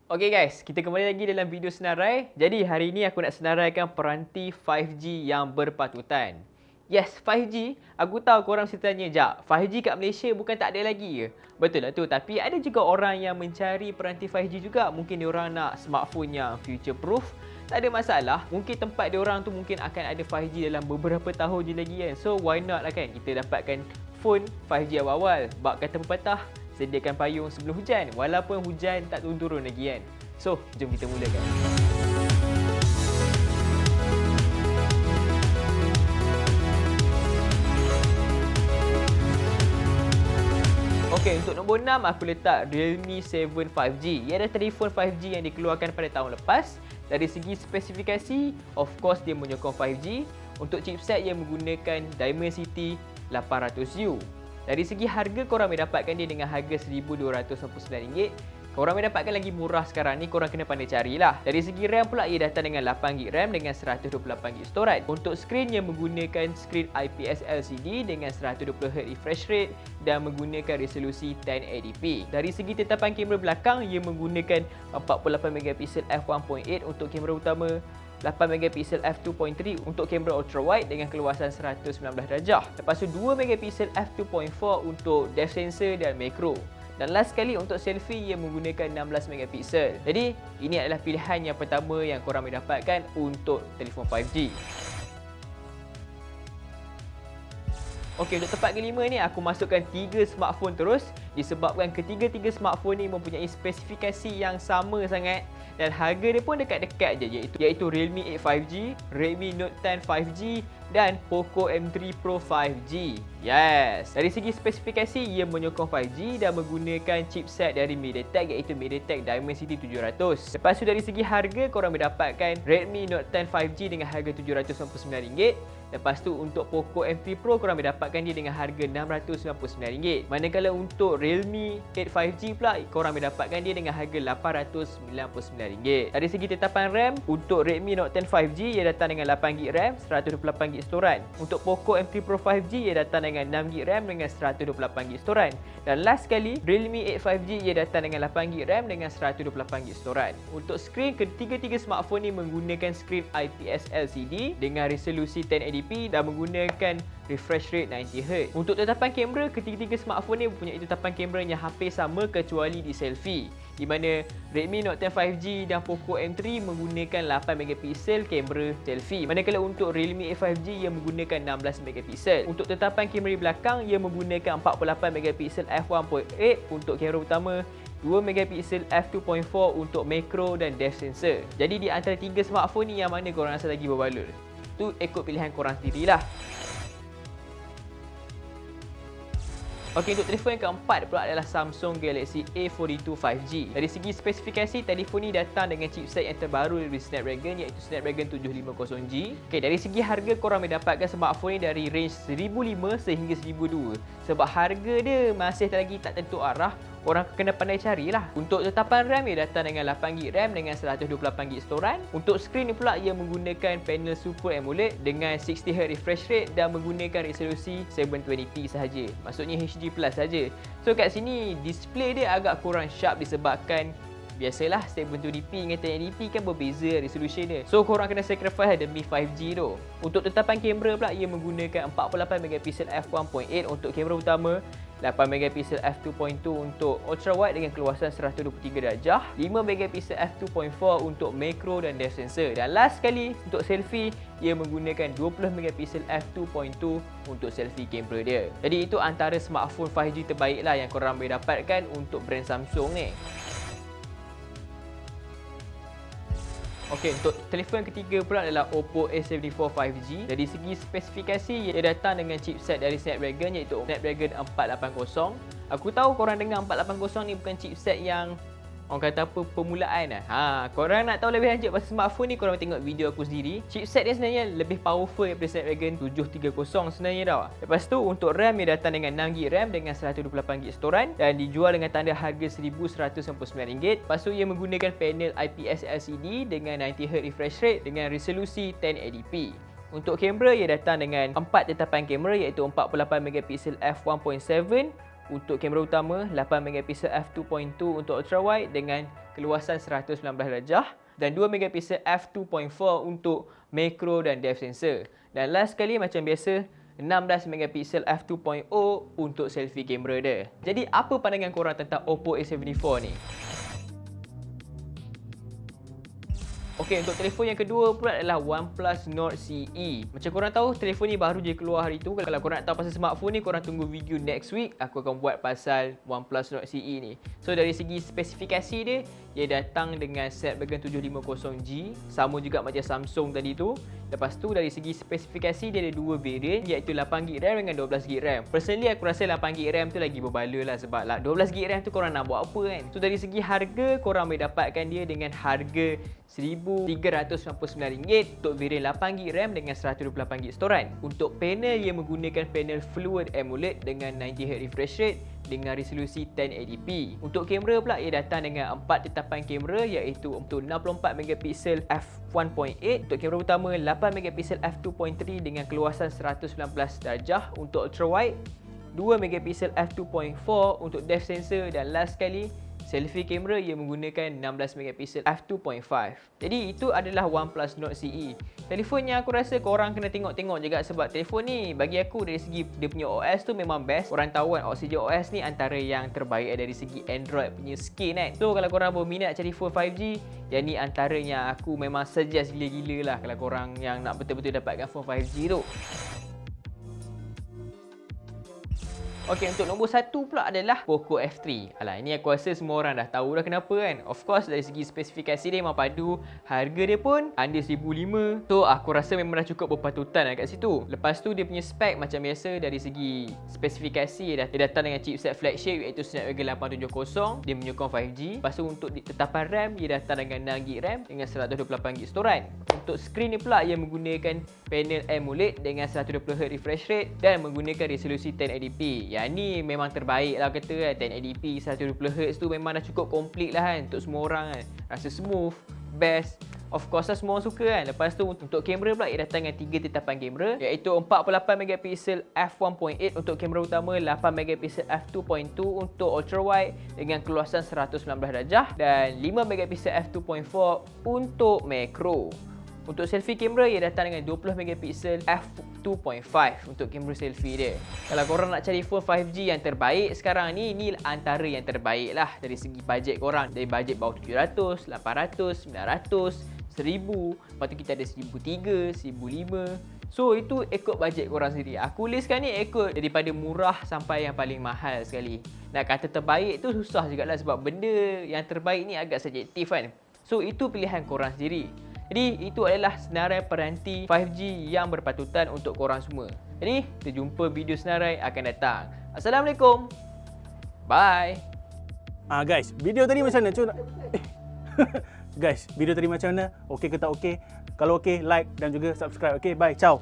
Okay guys, kita kembali lagi dalam video senarai. Jadi hari ini aku nak senaraikan peranti 5G yang berpatutan. Yes, 5G. Aku tahu korang mesti tanya, "Jak, 5G kat Malaysia bukan tak ada lagi ke?" Betul lah tu, tapi ada juga orang yang mencari peranti 5G juga. Mungkin diorang nak smartphone yang future proof. Tak ada masalah. Mungkin tempat diorang tu mungkin akan ada 5G dalam beberapa tahun je lagi kan. So why not lah kan kita dapatkan phone 5G awal-awal. Bak kata pepatah, sediakan payung sebelum hujan, walaupun hujan tak turun-turun lagi kan. So, jom kita mulakan. Okey, untuk nombor 6 aku letak Realme 7 5G. Ia adalah telefon 5G yang dikeluarkan pada tahun lepas. Dari segi spesifikasi, of course dia menyokong 5G. Untuk chipset ia menggunakan Dimensity 800U. Dari segi harga, korang boleh dapatkan dia dengan harga RM1,299. Korang boleh dapatkan lagi murah sekarang ni, korang kena pandai carilah. Dari segi RAM pula, ia datang dengan 8GB RAM dengan 128GB storage. Untuk skrin, ia menggunakan skrin IPS LCD dengan 120Hz refresh rate dan menggunakan resolusi 1080p. Dari segi tetapan kamera belakang, ia menggunakan 48MP f1.8 untuk kamera utama, 8MP f2.3 untuk kamera ultra wide dengan keluasan 119 darjah. Lepas tu 2MP f2.4 untuk depth sensor dan macro. Dan last sekali untuk selfie ia menggunakan 16MP. Jadi ini adalah pilihan yang pertama yang korang boleh dapatkan untuk telefon 5G. Okey, untuk tempat kelima ni aku masukkan 3 smartphone terus disebabkan ketiga-tiga smartphone ni mempunyai spesifikasi yang sama sangat dan harga dia pun dekat-dekat je, iaitu Realme 8 5G, Redmi Note 10 5G dan Poco M3 Pro 5G. Yes, dari segi spesifikasi ia menyokong 5G dan menggunakan chipset dari MediaTek iaitu MediaTek Dimensity 700. Lepas tu dari segi harga korang boleh dapatkan Redmi Note 10 5G dengan harga RM799. Lepas tu untuk Poco M3 Pro korang boleh dapatkan dia dengan harga RM699. Manakala untuk Realme 8 5G pula korang boleh dapatkan dia dengan harga RM899. Dari segi tetapan RAM, untuk Redmi Note 10 5G ia datang dengan 8GB RAM, 128GB storage. Untuk Poco M3 Pro 5G ia datang dengan 6GB RAM dengan 128GB storage. Dan last sekali, Realme 8 5G ia datang dengan 8GB RAM dengan 128GB storage. Untuk skrin, ketiga-tiga smartphone ni menggunakan skrin IPS LCD dengan resolusi 1080p dan menggunakan refresh rate 90Hz. Untuk tetapan kamera, ketiga-tiga smartphone ni mempunyai tetapan kamera yang hampir sama kecuali di selfie, di mana Redmi Note 10 5G dan Poco M3 menggunakan 8MP kamera selfie, manakala untuk Realme 8 5G ia menggunakan 16MP. Untuk tetapan kamera belakang ia menggunakan 48MP f1.8 untuk kamera utama, 2MP f2.4 untuk macro dan depth sensor. Jadi di antara tiga smartphone ni yang mana korang rasa lagi berbaloi? Tu ikut pilihan korang sendirilah. Okey, untuk telefon yang keempat pula adalah Samsung Galaxy A42 5G. Dari segi spesifikasi, telefon ni datang dengan chipset yang terbaru dari Snapdragon iaitu Snapdragon 750G. Okey, dari segi harga korang boleh dapatkan smartphone ni dari range RM1,500 sehingga RM2,000. Sebab harga dia masih lagi tak tentu arah, korang kena pandai carilah. Untuk tetapan RAM ia datang dengan 8GB RAM dengan 128GB storage. Untuk skrin ni pula ia menggunakan panel Super AMOLED dengan 60Hz refresh rate dan menggunakan resolusi 720p sahaja. Maksudnya HD Plus saja. So kat sini display dia agak kurang sharp disebabkan biasalah 720p dengan 1080p kan berbeza resolution dia. So korang kena sacrifice demi 5G tu. Untuk tetapan kamera pula ia menggunakan 48MP f1.8 untuk kamera utama, 8MP f2.2 untuk ultra wide dengan keluasan 123 darjah, 5MP f2.4 untuk macro dan depth sensor. Dan last sekali untuk selfie ia menggunakan 20MP f2.2 untuk selfie kamera dia. Jadi itu antara smartphone 5G terbaik lah yang korang boleh dapatkan untuk brand Samsung ni. Okey, untuk telefon yang ketiga pula adalah Oppo A74 5G. Dari segi spesifikasi, ia datang dengan chipset dari Snapdragon iaitu Snapdragon 480. Aku tahu korang dengar 480 ni bukan chipset yang orang kata apa, permulaan lah. Korang nak tahu lebih lanjut pasal smartphone ni, korang tengok video aku sendiri. Chipset dia sebenarnya lebih powerful daripada Snapdragon 730 sebenarnya tau. Lepas tu untuk RAM dia datang dengan 6GB RAM dengan 128GB storage dan dijual dengan tanda harga RM1,199. Lepas tu ia menggunakan panel IPS LCD dengan 90Hz refresh rate dengan resolusi 1080p. Untuk kamera ia datang dengan 4 tetapan kamera iaitu 48MP f1.7, untuk kamera utama, 8 megapixel f2.2 untuk ultra wide dengan keluasan 119 darjah dan 2 megapixel f2.4 untuk macro dan depth sensor. Dan last sekali macam biasa 16 megapixel f2.0 untuk selfie kamera dia. Jadi apa pandangan korang tentang Oppo A74 ni? Okey, untuk telefon yang kedua pula adalah OnePlus Nord CE. Macam korang tahu, telefon ni baru je keluar hari tu. Kalau korang nak tahu pasal smartphone ni, korang tunggu video next week. Aku akan buat pasal OnePlus Nord CE ni. So, dari segi spesifikasi dia, ia datang dengan Snapdragon 750G. Sama juga macam Samsung tadi tu. Lepas tu, dari segi spesifikasi, dia ada dua variant, iaitu 8GB RAM dengan 12GB RAM. Personally, aku rasa 8GB RAM tu lagi berbala lah. Sebab 12GB RAM tu korang nak buat apa kan? So, dari segi harga, korang boleh dapatkan dia dengan harga RM1,399 untuk varian 8GB RAM dengan 128GB storan. Untuk panel, ia menggunakan panel Fluid AMOLED dengan 90Hz refresh rate dengan resolusi 1080p. Untuk kamera pula, ia datang dengan 4 tetapan kamera, iaitu untuk 64MP f1.8, untuk kamera utama 8MP f2.3 dengan keluasan 119 darjah untuk ultra wide, 2MP f2.4 untuk depth sensor dan last sekali selfie kamera ia menggunakan 16MP f2.5. Jadi itu adalah OnePlus Nord CE. Telefon yang aku rasa korang kena tengok-tengok juga sebab telefon ni bagi aku dari segi dia punya OS tu memang best. Korang tahu kan Oxygen OS ni antara yang terbaik dari segi Android punya skin kan. So kalau korang berminat cari phone 5G, yang ni antara yang aku memang suggest gila-gila lah kalau korang yang nak betul-betul dapatkan phone 5G tu. Okey, untuk nombor 1 pula adalah Poco F3. Alah, ini aku rasa semua orang dah tahu dah kenapa kan. Of course, dari segi spesifikasi dia memang padu. Harga dia pun under 1,500. So, aku rasa memang dah cukup berpatutan kat situ. Lepas tu, dia punya spek macam biasa dari segi spesifikasi. Dia datang dengan chipset flagship iaitu Snapdragon 870. Dia menyokong 5G. Lepas tu, untuk tetapan RAM, dia datang dengan 6GB RAM dengan 128GB storan. Untuk skrin ni pula, ia menggunakan panel AMOLED dengan 120Hz refresh rate dan menggunakan resolusi 1080p. Yang ni memang terbaik lah kata kan. 1080p 120Hz tu memang dah cukup komplit lah kan untuk semua orang kan. Rasa smooth, best. Of course lah semua orang suka kan. Lepas tu untuk kamera pula ia datang dengan 3 tetapan kamera, iaitu 48MP f1.8 untuk kamera utama, 8MP f2.2 untuk ultra wide dengan keluasan 119 darjah dan 5MP f2.4 untuk macro. Untuk selfie kamera, ia datang dengan 20MP f2.5 untuk kamera selfie dia. Kalau korang nak cari phone 5G yang terbaik sekarang ni, ini antara yang terbaik lah dari segi bajet korang. Dari bajet bawah 700, 800, 900, 1000, lepas tu kita ada 1,300, 1,500. So itu ikut bajet korang sendiri. Aku listkan ni ikut daripada murah sampai yang paling mahal sekali. Nak kata terbaik tu susah jugalah sebab benda yang terbaik ni agak subjektif kan. So itu pilihan korang sendiri. Jadi itu adalah senarai peranti 5G yang berpatutan untuk korang semua. Jadi kita jumpa video senarai akan datang. Assalamualaikum. Bye. Guys, video tadi macam mana? Guys, video tadi macam mana? Okey ke tak okey? Kalau okey, like dan juga subscribe. Okey, bye. Ciao.